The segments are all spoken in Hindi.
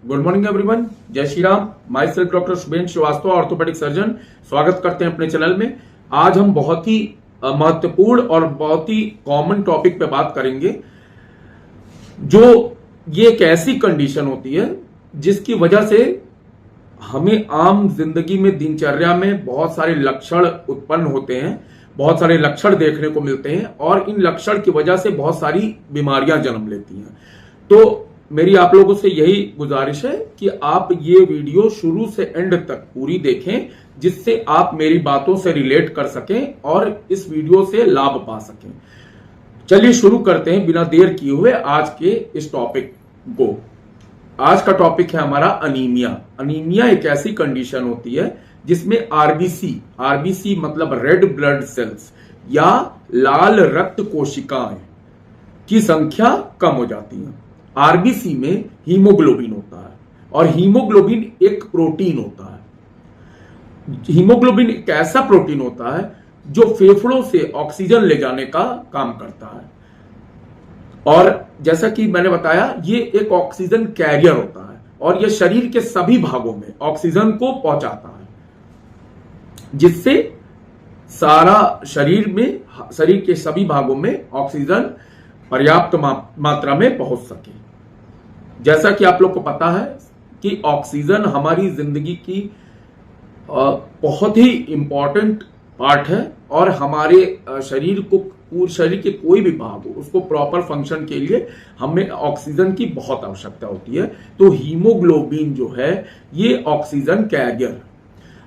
Good morning everyone. जय Shri Ram. Myself doctor Shubhendra Srivastava, orthopaedic surgeon. स्वागत करते हैं अपने चैनल में। आज हम बहुत ही महत्वपूर्ण और बहुत ही कॉमन टॉपिक पे बात करेंगे, जो ये एक ऐसी कंडीशन होती है जिसकी वजह से हमें आम जिंदगी में, दिनचर्या में बहुत सारे लक्षण उत्पन्न होते हैं, बहुत सारे लक्षण देखने को मिलते हैं और इन लक्षण की वजह से बहुत सारी बीमारियां जन्म लेती हैं। तो मेरी आप लोगों से यही गुजारिश है कि आप ये वीडियो शुरू से एंड तक पूरी देखें, जिससे आप मेरी बातों से रिलेट कर सकें और इस वीडियो से लाभ पा सकें। चलिए शुरू करते हैं बिना देर किए हुए आज के इस टॉपिक को। आज का टॉपिक है हमारा अनीमिया। अनीमिया एक ऐसी कंडीशन होती है जिसमें आरबीसी मतलब रेड ब्लड सेल्स या लाल रक्त कोशिकाएं की संख्या कम हो जाती है। आरबीसी में हीमोग्लोबिन होता है और हीमोग्लोबिन एक प्रोटीन होता है। हीमोग्लोबिन एक ऐसा प्रोटीन होता है जो फेफड़ों से ऑक्सीजन ले जाने का काम करता है और जैसा कि मैंने बताया, ये एक ऑक्सीजन कैरियर होता है और ये शरीर के सभी भागों में ऑक्सीजन को पहुंचाता है, जिससे सारा शरीर के सभी भागों में ऑक्सीजन पर्याप्त मात्रा में पहुंच सके। जैसा कि आप लोग को पता है कि ऑक्सीजन हमारी जिंदगी की बहुत ही इंपॉर्टेंट पार्ट है और हमारे शरीर के कोई भी भाग हो उसको प्रॉपर फंक्शन के लिए हमें ऑक्सीजन की बहुत आवश्यकता होती है। तो हीमोग्लोबिन जो है ये ऑक्सीजन कैरियर।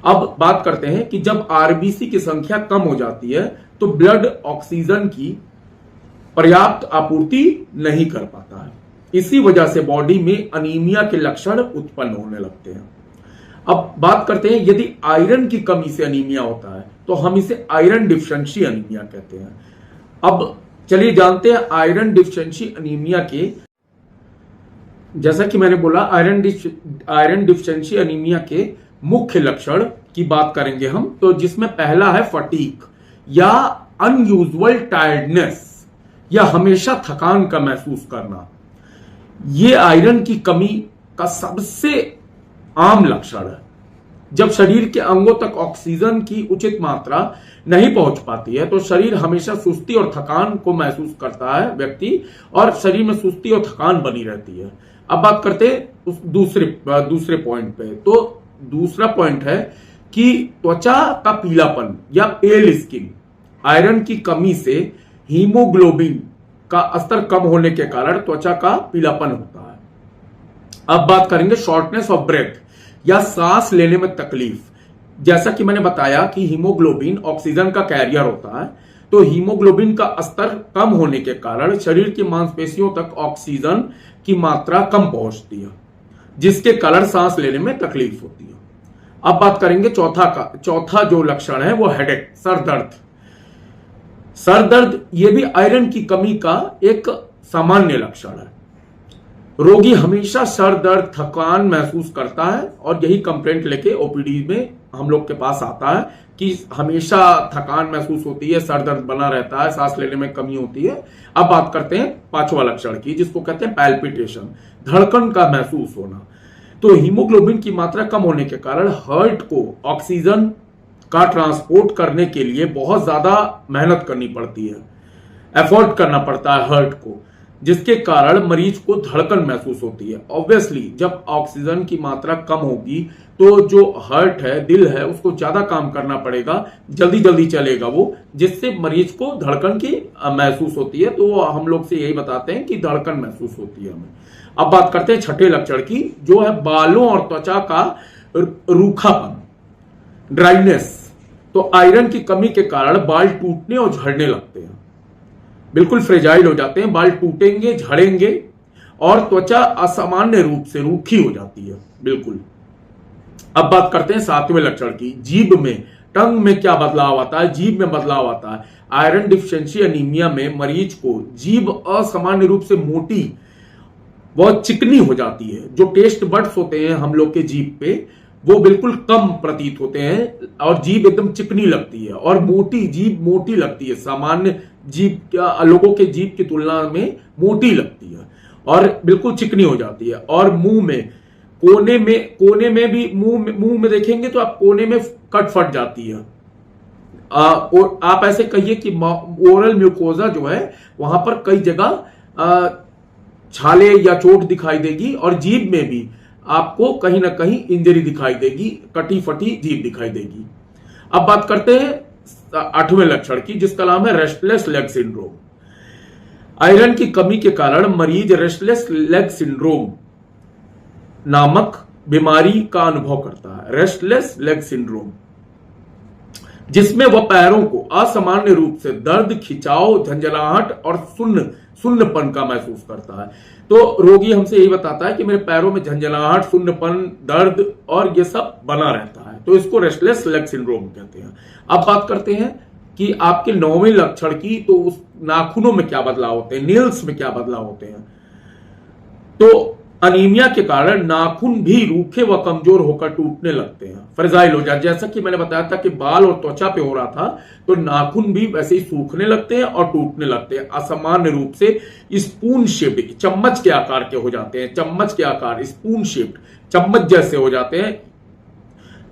अब बात करते हैं कि जब आरबीसी की संख्या कम हो जाती है तो ब्लड ऑक्सीजन की पर्याप्त आपूर्ति नहीं कर पाता है। इसी वजह से बॉडी में अनीमिया के लक्षण उत्पन्न होने लगते हैं। अब बात करते हैं, यदि आयरन की कमी से अनीमिया होता है तो हम इसे आयरन डिफिशिएंसी अनीमिया कहते हैं। अब चलिए जानते हैं आयरन डिफिशिएंसी अनीमिया के, जैसा कि मैंने बोला, आयरन डिफिशिएंसी अनीमिया के मुख्य लक्षण की बात करेंगे हम। तो जिसमें पहला है फटीग या अनयूजुअल टायर्डनेस या हमेशा थकान का महसूस करना। यह आयरन की कमी का सबसे आम लक्षण है। जब शरीर के अंगों तक ऑक्सीजन की उचित मात्रा नहीं पहुंच पाती है तो शरीर हमेशा सुस्ती और थकान को महसूस करता है व्यक्ति, और शरीर में सुस्ती और थकान बनी रहती है। अब बात करते हैं उस दूसरे पॉइंट पे। तो दूसरा पॉइंट है कि त्वचा का पीलापन या पेल स्किन। आयरन की कमी से हीमोग्लोबिन का स्तर कम होने के कारण त्वचा का पीलापन होता है। अब बात करेंगे शॉर्टनेस ऑफ ब्रेथ या सांस लेने में तकलीफ। जैसा कि मैंने बताया कि हीमोग्लोबिन ऑक्सीजन का कैरियर होता है, तो हीमोग्लोबिन का स्तर कम होने के कारण शरीर की मांसपेशियों तक ऑक्सीजन की मात्रा कम पहुंचती है, जिसके कारण सांस लेने में तकलीफ होती है। अब बात करेंगे चौथा जो लक्षण है वो हेडेक, सर दर्द। ये भी आयरन की कमी का एक सामान्य लक्षण है। रोगी हमेशा सर दर्द, थकान महसूस करता है और यही कंप्लेंट लेके ओपीडी में हम लोग के पास आता है कि हमेशा थकान महसूस होती है, सर दर्द बना रहता है, सांस लेने में कमी होती है। अब बात करते हैं पांचवा लक्षण की, जिसको कहते हैं पैल्पिटेशन, धड़कन का महसूस होना। तो हीमोग्लोबिन की मात्रा कम होने के कारण हार्ट को ऑक्सीजन का ट्रांसपोर्ट करने के लिए बहुत ज्यादा मेहनत करनी पड़ती है, एफर्ट करना पड़ता है हार्ट को, जिसके कारण मरीज को धड़कन महसूस होती है। ऑब्वियसली जब ऑक्सीजन की मात्रा कम होगी तो जो हार्ट है, दिल है, उसको ज्यादा काम करना पड़ेगा, जल्दी चलेगा वो, जिससे मरीज को धड़कन की महसूस होती है। तो हम लोग से यही बताते हैं कि धड़कन महसूस होती है हमें। अब बात करते हैं छठे लक्षण की, जो है बालों और त्वचा का रूखापन, ड्राइनेस। तो आयरन की कमी के कारण बाल टूटने और झड़ने लगते हैं, बिल्कुल फ्रेजाइल हो जाते हैं, बाल टूटेंगे, झड़ेंगे और त्वचा असामान्य रूप से रूखी हो जाती है, बिल्कुल। अब बात करते हैं सातवें लक्षण की, जीभ में, टंग में क्या बदलाव आता है? जीभ में बदलाव आता है। आयरन डिफिशिएंसी अनीमिया में मरीज को जीभ असामान्य रूप से मोटी व चिकनी हो जाती है। जो टेस्ट बड्स होते हैं हम लोग के जीभ पे, वो बिल्कुल कम प्रतीत होते हैं और जीभ एकदम चिकनी लगती है और जीभ मोटी लगती है। सामान्य जीभ लोगों के जीभ की तुलना में मोटी लगती है और बिल्कुल चिकनी हो जाती है। और मुंह में कोने में भी मुंह में देखेंगे तो आप कोने में कट फट जाती है। और आप ऐसे कहिए कि ओरल म्यूकोजा जो है वहां पर कई जगह छाले या चोट दिखाई देगी, और जीभ में भी आपको कहीं ना कहीं इंजरी दिखाई देगी, कटी फटी जीभ दिखाई देगी। अब बात करते हैं 8वें लक्षण की, जिसका नाम है रेस्टलेस लेग सिंड्रोम। आयरन की कमी के कारण मरीज रेस्टलेस लेग सिंड्रोम नामक बीमारी का अनुभव करता है। रेस्टलेस लेग सिंड्रोम, जिसमें वह पैरों को असामान्य रूप से दर्द, खिंचाव, झंझनाहट और सुन्नपन का महसूस करता है। तो रोगी हमसे यही बताता है कि मेरे पैरों में झंझनाहट, सुन्नपन, दर्द और ये सब बना रहता है। तो इसको रेस्टलेस लेग सिंड्रोम कहते हैं। अब बात करते हैं कि आपके 9वें लक्षण की, तो उस नाखूनों में क्या बदलाव होते हैं, नेल्स में क्या बदलाव होते हैं। तो अनीमिया के कारण नाखून भी रूखे व कमजोर होकर टूटने लगते हैं, फ्रेजाइल हो जाते। जैसा कि मैंने बताया था कि बाल और त्वचा पे हो रहा था, तो नाखून भी वैसे ही सूखने लगते हैं और टूटने लगते हैं। असामान्य रूप से स्पून शेप्ड, चम्मच के आकार के हो जाते हैं, चम्मच के आकार, स्पून शेप्ड, चम्मच जैसे हो जाते हैं।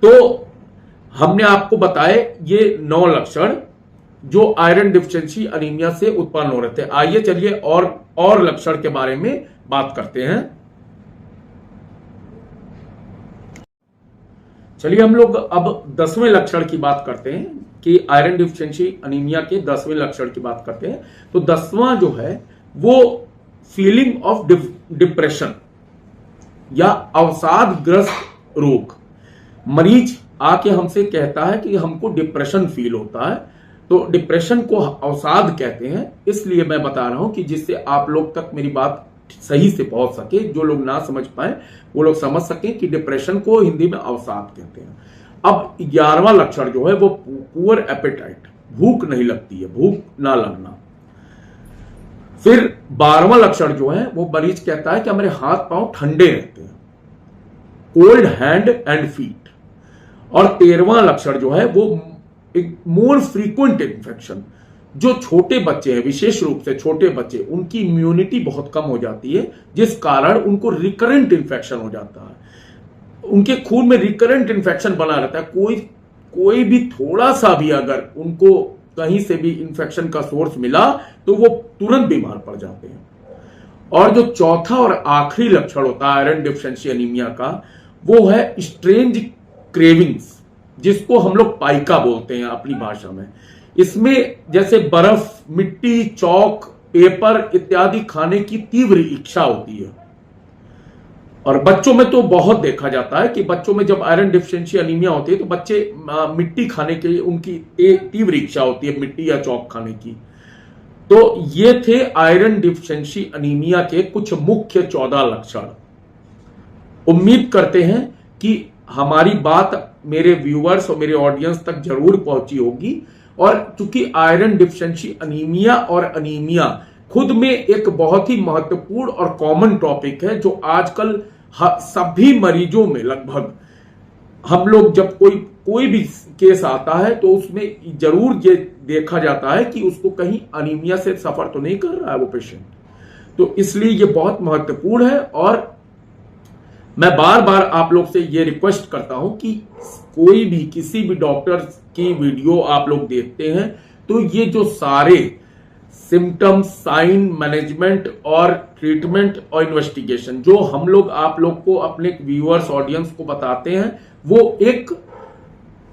तो हमने आपको बताए ये 9 लक्षण जो आयरन डिफिशिएंसी अनीमिया से उत्पन्न हो रहे थे। आइए चलिए और लक्षण के बारे में बात करते हैं। चलिए हम लोग अब 10वें लक्षण की बात करते हैं कि आयरन डिफिशिएंसी अनीमिया के 10वें लक्षण की बात करते हैं। तो 10वां जो है वो फीलिंग ऑफ डिप्रेशन या अवसादग्रस्त रोग। मरीज आके हमसे कहता है कि हमको डिप्रेशन फील होता है। तो डिप्रेशन को अवसाद कहते हैं, इसलिए मैं बता रहा हूं कि जिससे आप लोग तक मेरी बात सही से पहुंच सके, जो लोग ना समझ पाए वो लोग समझ सकें कि डिप्रेशन को हिंदी में अवसाद कहते हैं। अब 11वां लक्षण जो है वो पुअर एपेटाइट, भूख नहीं लगती है, भूख ना लगना। फिर 12वां लक्षण जो है वो मरीज कहता है कि हमारे हाथ पांव ठंडे रहते हैं, कोल्ड हैंड एंड फीट। और 13वां लक्षण जो है वो एक मोर फ्रीक्वेंट इन्फेक्शन। जो छोटे बच्चे हैं, विशेष रूप से छोटे बच्चे, उनकी इम्यूनिटी बहुत कम हो जाती है, जिस कारण उनको रिकरेंट इन्फेक्शन हो जाता है। उनके खून में रिकरेंट इन्फेक्शन बना रहता है। कोई भी थोड़ा सा भी अगर उनको कहीं से भी इन्फेक्शन का सोर्स मिला तो वो तुरंत बीमार पड़ जाते हैं। और जो चौथा और आखिरी लक्षण होता है आयरन डिफिशिएंसी अनीमिया का, वो है स्ट्रेंज क्रेविंग्स, जिसको हम लोग पाइका बोलते हैं अपनी भाषा में। इसमें जैसे बर्फ, मिट्टी, चौक, पेपर इत्यादि खाने की तीव्र इच्छा होती है। और बच्चों में तो बहुत देखा जाता है कि बच्चों में जब आयरन डिफिशिएंसी अनीमिया होती है तो बच्चे मिट्टी खाने के लिए उनकी तीव्र इच्छा होती है, मिट्टी या चौक खाने की। तो ये थे आयरन डिफिशिएंसी अनीमिया के कुछ मुख्य 14 लक्षण। उम्मीद करते हैं कि हमारी बात मेरे व्यूअर्स और मेरे ऑडियंस तक जरूर पहुंची होगी। और चूंकि आयरन डिफिशिएंसी अनीमिया और अनीमिया खुद में एक बहुत ही महत्वपूर्ण और कॉमन टॉपिक है, जो आजकल सभी मरीजों में लगभग हम लोग जब कोई भी केस आता है तो उसमें जरूर ये देखा जाता है कि उसको कहीं अनीमिया से सफर तो नहीं कर रहा है वो पेशेंट। तो इसलिए ये बहुत महत्वपूर्ण है। और मैं बार बार आप लोग से ये रिक्वेस्ट करता हूं कि कोई भी किसी भी डॉक्टर की वीडियो आप लोग देखते हैं तो ये जो सारे सिम्टम्स, साइन, मैनेजमेंट और ट्रीटमेंट और इन्वेस्टिगेशन जो हम लोग आप लोग को अपने व्यूअर्स ऑडियंस को बताते हैं, वो एक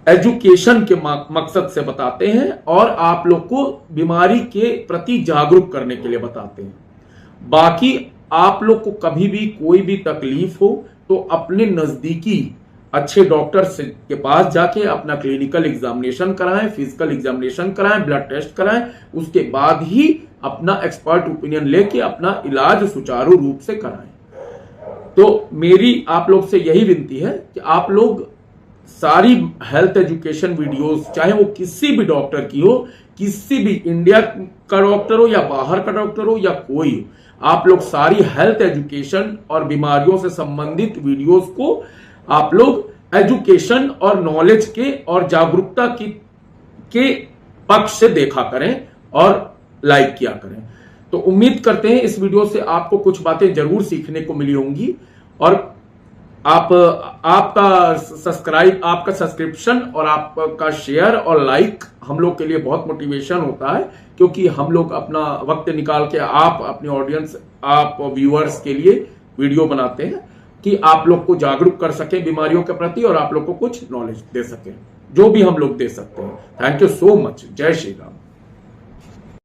एजुकेशन के मकसद से बताते हैं और आप लोग को बीमारी के प्रति जागरूक करने के लिए बताते हैं। बाकी आप लोग को कभी भी कोई भी तकलीफ हो तो अपने नजदीकी अच्छे डॉक्टर के पास जाके अपना क्लिनिकल एग्जामिनेशन कराएं, फिजिकल एग्जामिनेशन कराएं, ब्लड टेस्ट कराएं, उसके बाद ही अपना एक्सपर्ट ओपिनियन लेके अपना इलाज सुचारू रूप से कराएं। तो मेरी आप लोग से यही विनती है कि आप लोग सारी हेल्थ एजुकेशन वीडियोस, चाहे वो किसी भी डॉक्टर की हो, किसी भी इंडिया का डॉक्टर हो या बाहर का डॉक्टर हो या कोई हो, आप लोग सारी हेल्थ एजुकेशन और बीमारियों से संबंधित वीडियोस को आप लोग एजुकेशन और नॉलेज के और जागरूकता के पक्ष से देखा करें और लाइक किया करें। तो उम्मीद करते हैं इस वीडियो से आपको कुछ बातें जरूर सीखने को मिली होंगी। और आपका सब्सक्रिप्शन और आपका शेयर और लाइक हम लोग के लिए बहुत मोटिवेशन होता है, क्योंकि हम लोग अपना वक्त निकाल के आप अपने ऑडियंस, आप व्यूअर्स के लिए वीडियो बनाते हैं कि आप लोग को जागरूक कर सके बीमारियों के प्रति और आप लोग को कुछ नॉलेज दे सके, जो भी हम लोग दे सकते हैं। Thank you so much. जय श्री राम।